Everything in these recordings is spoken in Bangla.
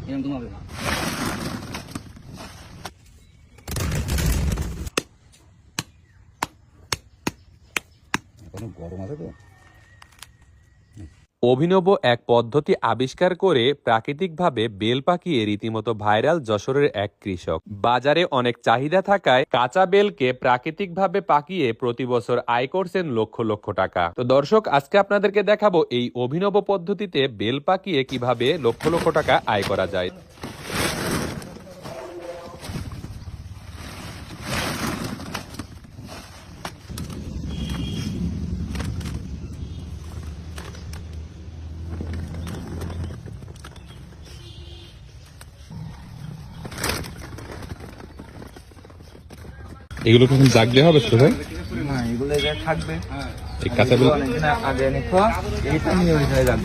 এরকম হবে এখনো গরম আছে তো। অভিনব এক পদ্ধতি আবিষ্কার করে প্রাকৃতিকভাবে বেল পাকিয়ে রীতিমতো ভাইরাল যশোরের এক কৃষক। বাজারে অনেক চাহিদা থাকায় কাঁচা বেলকে প্রাকৃতিকভাবে পাকিয়ে প্রতি বছর আয় করছেন লক্ষ লক্ষ টাকা। তো দর্শক, আজকে আপনাদেরকে দেখাবো এই অভিনব পদ্ধতিতে বেল পাকিয়ে কিভাবে লক্ষ লক্ষ টাকা আয় করা যায়। এগুলো কখন জাগলে হবে তো ভাই? না, এগুলো যা থাকবে এই কাঁচা বেল অনেকদিন আগে এনে খাওয়া, এটা নিয়মিত হয়ে যাবে।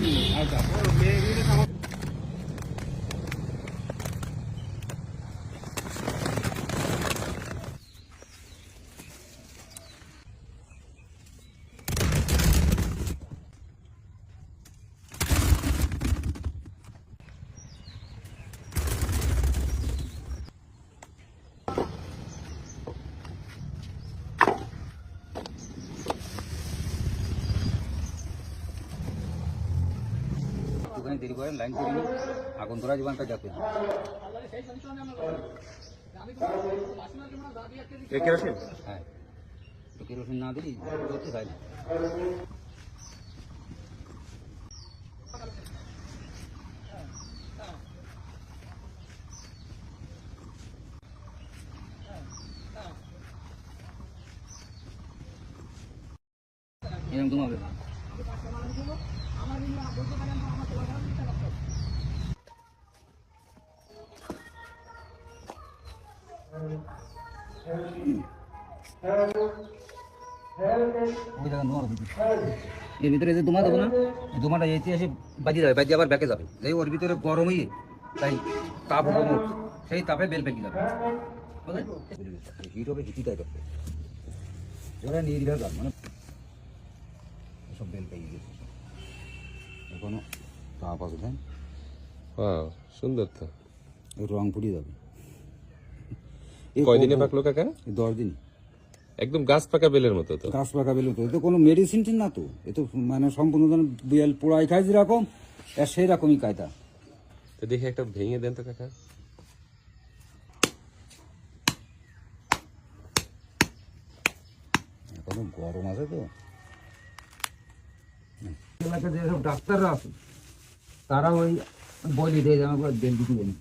ওখানে দেরি করেন, লাইন করে নিন, আগুন ধরা জীবনটা যাতে কেরোসিন, হ্যাঁ কেরোসিন না দিই করতে হয় না। এরকম হবে এর ভিতরে যে ধোঁয়া দেবো না, ধোঁয়াটা এতে এসে বাজি যাবে, বাজি আবার ব্যাকে যাবে, এই ওর ভিতরে গরমই তাই তাপ হবে, সেই তাপে বেল পেকে যাবে, হিট হবে, হিটি টাইপ হবে, ওরা নিয়ে দিলে মানে সব বেল পেয়ে গেছে, এখনো তাপ আছে, তাই সুন্দর তো। রং ফুটিয়ে যাবে। কয়দিনে পাকলো কাকা? 10 দিন। একদম গাছ পাকা বেলের মতো তো। গাছ পাকা বেল তো, এ তো কোনো মেডিসিন না তো, এ তো মানে সম্পূর্ণ বেল পোড়াই খায় যেরকম, সেই রকমই কায়দা। তো দেখি একটা ভেঙে দেন তো কাকা। এখনো গরম আছে তো। এলাকায় যেসব ডাক্তাররা আছে তারা ওই বলি দেয়, আমার বেল দিতে দেন।